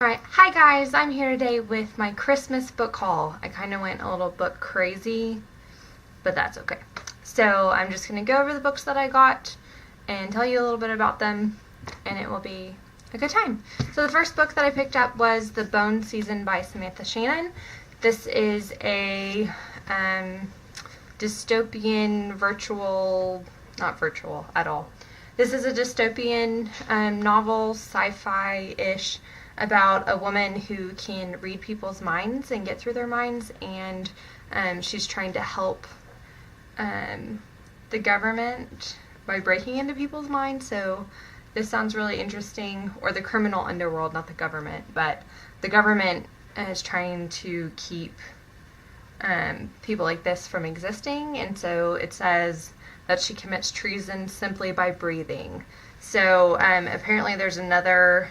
Alright, hi guys, I'm here today with my Christmas book haul. I kind of went a little book crazy, but that's okay. So I'm just going to go over the books that I got and tell you a little bit about them, and it will be a good time. So the first book that I picked up was The Bone Season by Samantha Shannon. This is a dystopian not virtual at all. This is a dystopian novel, sci-fi-ish, about a woman who can read people's minds and get through their minds, and she's trying to help the government by breaking into people's minds. So this sounds really interesting. Or the criminal underworld, not the government, but the government is trying to keep people like this from existing, and so it says that she commits treason simply by breathing. So apparently there's another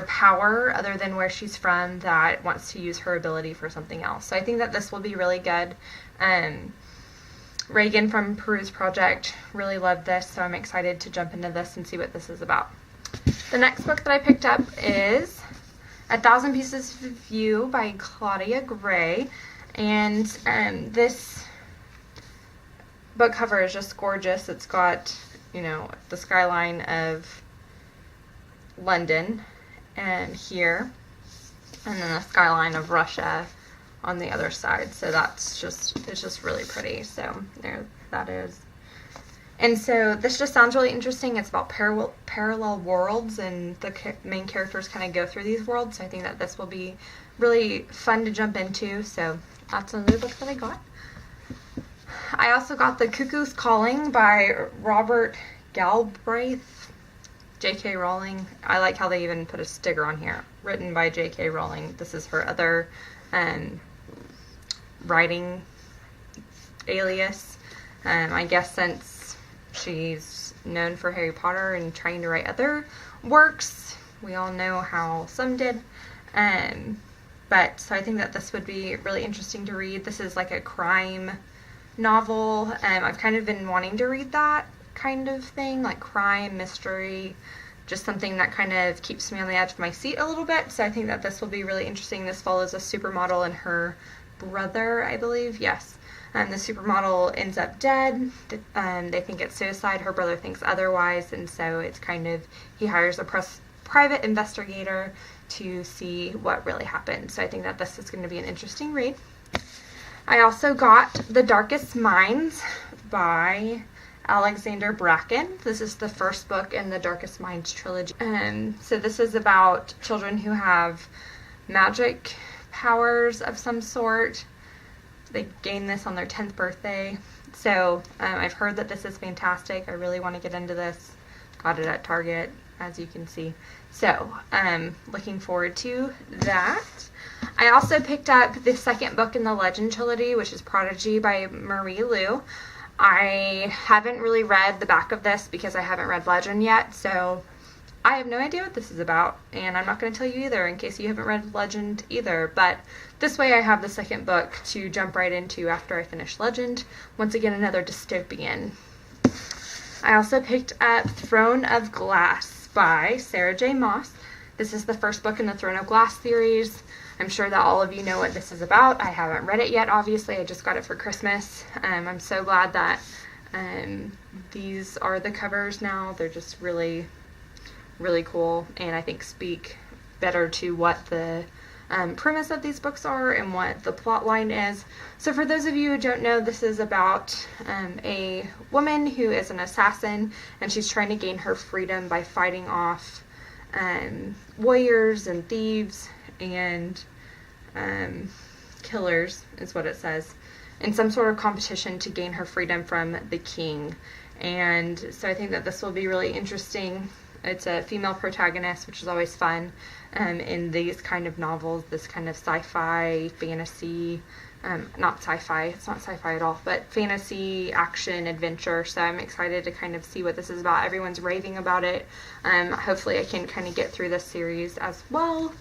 power other than where she's from that wants to use her ability for something else. So I think that this will be really good. Reagan from Peruse Project really loved this, so I'm excited to jump into this and see what this is about. The next book that I picked up is A Thousand Pieces of You by Claudia Gray, and this book cover is just gorgeous. It's got, the skyline of London and here, and then the skyline of Russia on the other side. So it's just really pretty. So there that is. And so this just sounds really interesting. It's about parallel worlds, and the main characters kind of go through these worlds. So I think that this will be really fun to jump into. So that's another book that I got. I also got The Cuckoo's Calling by Robert Galbraith. J.K. Rowling. I like how they even put a sticker on here. Written by J.K. Rowling. This is her other writing alias. I guess since she's known for Harry Potter and trying to write other works, we all know how some did. But so I think that this would be really interesting to read. This is like a crime novel. I've kind of been wanting to read that kind of thing, like crime, mystery, just something that kind of keeps me on the edge of my seat a little bit. So I think that this will be really interesting. This follows a supermodel and her brother, I believe. Yes. The supermodel ends up dead. They think it's suicide. Her brother thinks otherwise, and so it's kind of, he hires a private investigator to see what really happened. So I think that this is going to be an interesting read. I also got The Darkest Minds by Alexander Bracken. This is the first book in the Darkest Minds trilogy. So this is about children who have magic powers of some sort. They gain this on their 10th birthday. So I've heard that this is fantastic. I really want to get into this. Got it at Target, as you can see. So looking forward to that. I also picked up the second book in the Legend trilogy, which is Prodigy by Marie Lu. I haven't really read the back of this because I haven't read Legend yet, so I have no idea what this is about, and I'm not going to tell you either in case you haven't read Legend either, but this way I have the second book to jump right into after I finish Legend. Once again, another dystopian. I also picked up Throne of Glass by Sarah J. Maas. This is the first book in the Throne of Glass series. I'm sure that all of you know what this is about. I haven't read it yet, obviously. I just got it for Christmas. I'm so glad that these are the covers now. They're just really, really cool, and I think speak better to what the premise of these books are and what the plot line is. So for those of you who don't know, this is about a woman who is an assassin, and she's trying to gain her freedom by fighting off warriors and thieves and killers, is what it says, in some sort of competition to gain her freedom from the king. And so I think that this will be really interesting. It's a female protagonist, which is always fun in these kind of novels, this kind of sci-fi, fantasy, not sci-fi, it's not sci-fi at all, but fantasy, action, adventure. So I'm excited to kind of see what this is about. Everyone's raving about it. Hopefully I can kind of get through this series as well.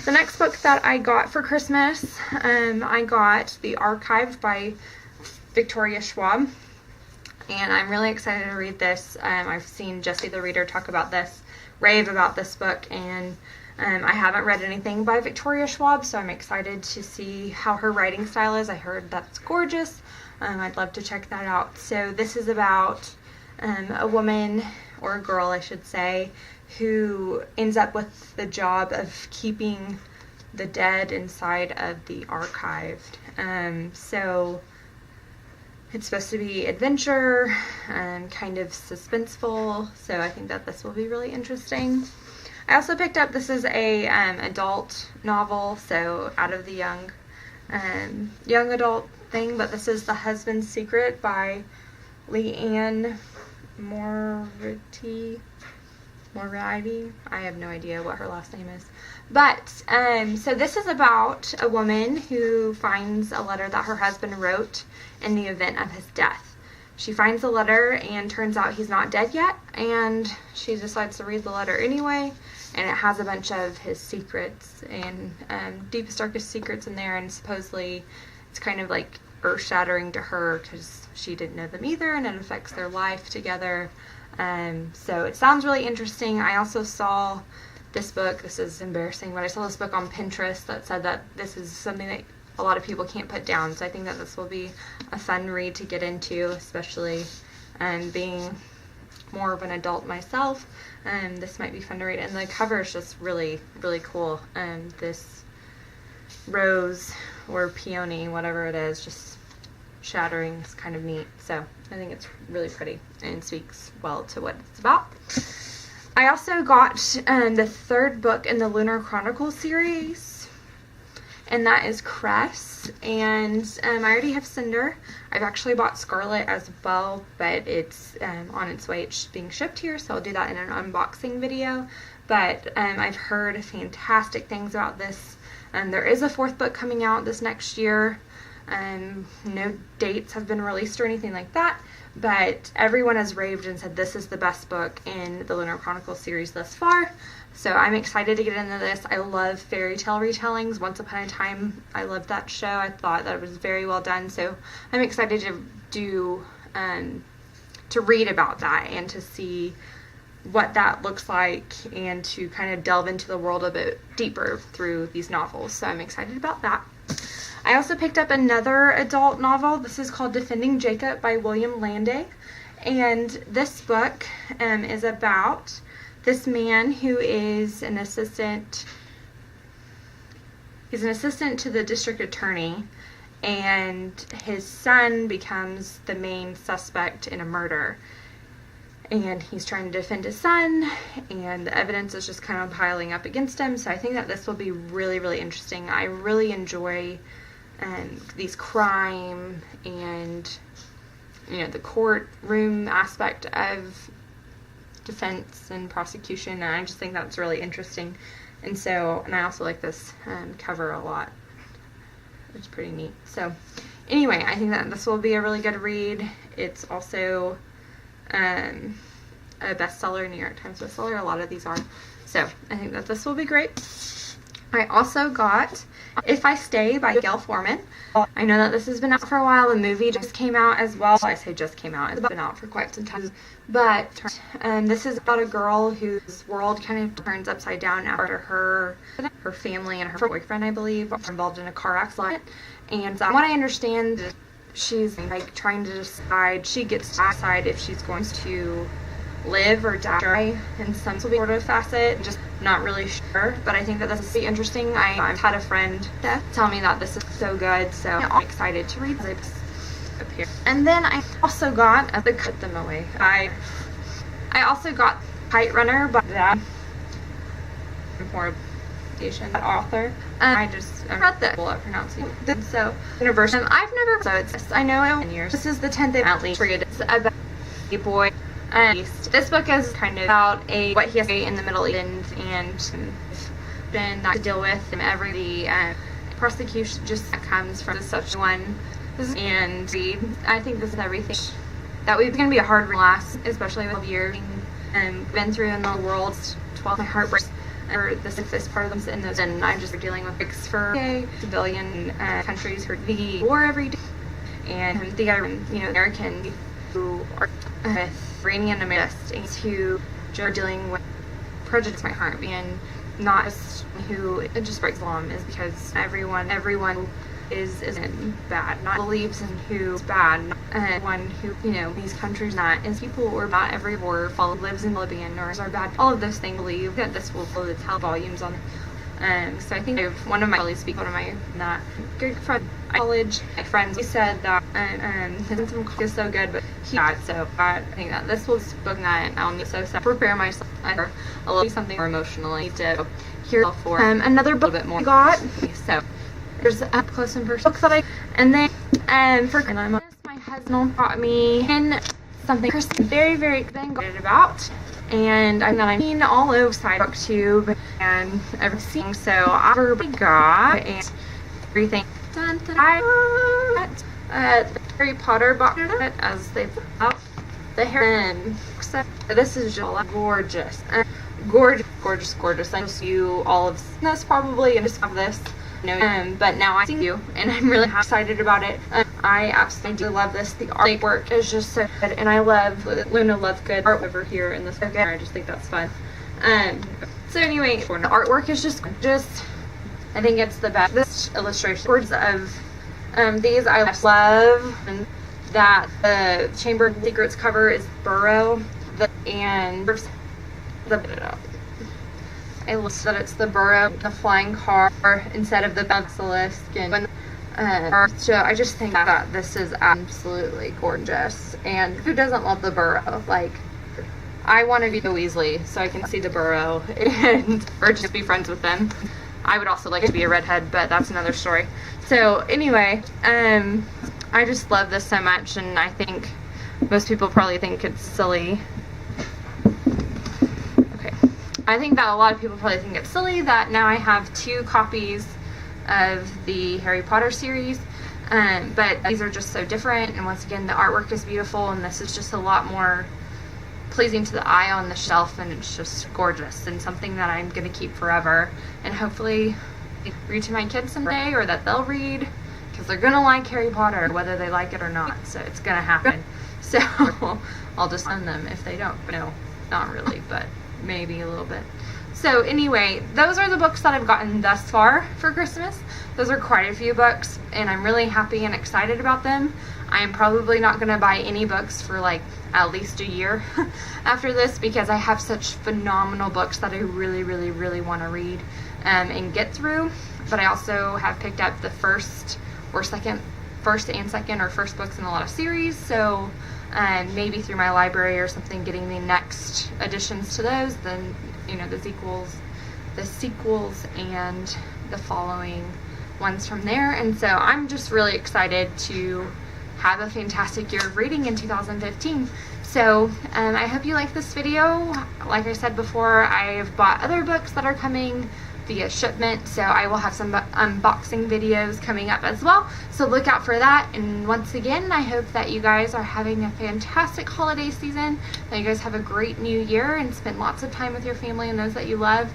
The next book that I got for Christmas, I got The Archive by Victoria Schwab. And I'm really excited to read this. I've seen Jesse the Reader talk about this rave about this book, and I haven't read anything by Victoria Schwab, so I'm excited to see how her writing style is. I heard that's gorgeous. I'd love to check that out. So this is about a woman, or a girl I should say, who ends up with the job of keeping the dead inside of the archived. So it's supposed to be adventure and kind of suspenseful, so I think that this will be really interesting. I also picked up, this is a adult novel, so out of the young adult thing, but this is The Husband's Secret by Leanne Moriarty. I have no idea what her last name is. But, so this is about a woman who finds a letter that her husband wrote in the event of his death. She finds the letter and turns out he's not dead yet, and she decides to read the letter anyway, and it has a bunch of his secrets and deepest, darkest secrets in there, and supposedly it's kind of like earth-shattering to her because she didn't know them either, and it affects their life together. So it sounds really interesting. I also saw this book, this is embarrassing, but I saw this book on Pinterest that said that this is something that a lot of people can't put down, so I think that this will be a fun read to get into, especially being more of an adult myself. This might be fun to read, and the cover is just really, really cool. This rose or peony, whatever it is, just shattering is kind of neat, so I think it's really pretty and speaks well to what it's about. I also got the third book in the Lunar Chronicles series, and that is Cress, and I already have Cinder. I've actually bought Scarlet as well, but it's on its way. It's being shipped here, so I'll do that in an unboxing video. But I've heard fantastic things about this. There is a fourth book coming out this next year. No dates have been released or anything like that, but everyone has raved and said this is the best book in the Lunar Chronicles series thus far. So I'm excited to get into this. I love fairy tale retellings. Once Upon a Time, I loved that show. I thought that it was very well done, so I'm excited to do to read about that and to see what that looks like and to kind of delve into the world a bit deeper through these novels. So I'm excited about that. I also picked up another adult novel. This is called Defending Jacob by William Landay, and this book is about this man who is an assistant. He's an assistant to the district attorney, and his son becomes the main suspect in a murder. And he's trying to defend his son, and the evidence is just kind of piling up against him. So I think that this will be really, really interesting. I really enjoy these crime and, the courtroom aspect of defense and prosecution, and I just think that's really interesting. And I also like this cover a lot. It's pretty neat. So anyway, I think that this will be a really good read. It's also a bestseller, New York Times bestseller. A lot of these are. So I think that this will be great. I also got If I Stay by Gail Forman. I know that this has been out for a while. The movie just came out as well. I say just came out. It's been out for quite some time. But this is about a girl whose world kind of turns upside down after her family and her boyfriend, I believe, are involved in a car accident. And from what I understand, she's like trying to decide, she gets to decide if she's going to live or die in some sort of facet, just not really sure, but I think that this is pretty interesting. I've had a friend tell me that this is so good, so I'm excited to read this up here. And then I also got Cut Them Away. I also got Kite Runner by that author. I just read that pronouncing it. So Universal. I've never, so it's, I know in years. This is the 10th at least. It's about a boy. This book is kind of about what he has to in the Middle East and been that to deal with, and every prosecution just comes from such one. And I think this is everything that we're going to be a hard last, especially with 12 years been through in the world. 12, my heart breaks for this part of them, and I'm just dealing with breaks for civilian countries who are the war every day, and the American who are with Iranian Americans who are dealing with prejudice my heart, and not just who it just breaks Islam is because everyone isn't bad, not believes in who's bad, and one who, you know, these countries not as people or not every war follow lives in Libyan or are bad. All of those things believe that this will tell volumes on. So I think one of my colleagues speak, one of my not good friends, college friends, he said that his is so good, but he died. So I think that this was book that I'll need to prepare myself for a little something more emotionally to hear for another book a little bit more. I got so there's up close and personal books that I and then for and I'm my husband taught me in something Kristen very excited about. And I'm seen all over side booktube and everything, so I got and everything done that I got the Harry Potter box as they put out the Harry. So this is just gorgeous, gorgeous. I see you all of this probably and just have this. But now I see you, and I'm really excited about it. I absolutely do love this. The artwork is just so good, and I love Luna Lovegood art over here in this book. I just think that's fun. So anyway, the artwork is just I think it's the best. This illustration of these I love, and that the Chamber of Secrets cover is Burrow, and I love that it's the Burrow, the flying car, instead of the basilisk, and so I just think that this is absolutely gorgeous. And who doesn't love the Burrow? Like, I want to be the Weasley so I can see the Burrow and or just be friends with them. I would also like to be a redhead, but that's another story. So anyway, I just love this so much, and I think most people probably think it's silly. I think that a lot of people probably think it's silly that now I have 2 copies of the Harry Potter series, but these are just so different, and once again the artwork is beautiful, and this is just a lot more pleasing to the eye on the shelf, and it's just gorgeous and something that I'm going to keep forever, and hopefully read to my kids someday, or that they'll read, because they're going to like Harry Potter whether they like it or not, so it's going to happen. So I'll just send them if they don't. No, not really, but maybe a little bit. So anyway, those are the books that I've gotten thus far for Christmas. Those are quite a few books, and I'm really happy and excited about them. I am probably not going to buy any books for like at least a year after this, because I have such phenomenal books that I really want to read and get through. But I also have picked up the first and second or first books in a lot of series, so maybe through my library or something, getting the next additions to those, then, you know, the sequels and the following ones from there. And so I'm just really excited to have a fantastic year of reading in 2015. So I hope you like this video. Like I said before, I've bought other books that are coming via shipment, so I will have some unboxing videos coming up as well, so look out for that. And once again, I hope that you guys are having a fantastic holiday season, that you guys have a great new year and spend lots of time with your family and those that you love.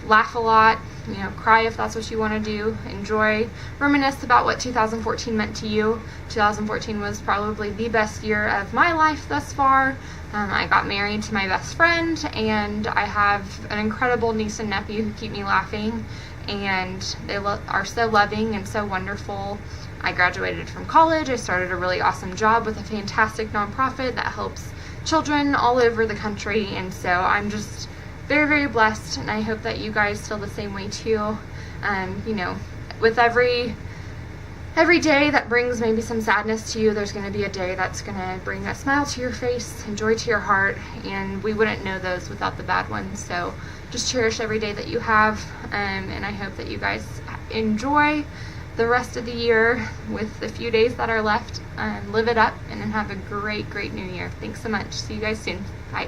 Laugh a lot, you know, cry if that's what you want to do, enjoy, reminisce about what 2014 meant to you. 2014 was probably the best year of my life thus far. I got married to my best friend, and I have an incredible niece and nephew who keep me laughing, and they are so loving and so wonderful. I graduated from college. I started a really awesome job with a fantastic nonprofit that helps children all over the country, and so I'm just very blessed, and I hope that you guys feel the same way too. You know, with every day that brings maybe some sadness to you, there's going to be a day that's going to bring a smile to your face and joy to your heart, and we wouldn't know those without the bad ones. So just cherish every day that you have, and I hope that you guys enjoy the rest of the year with the few days that are left. Live it up and have a great new year. Thanks so much. See you guys soon. Bye.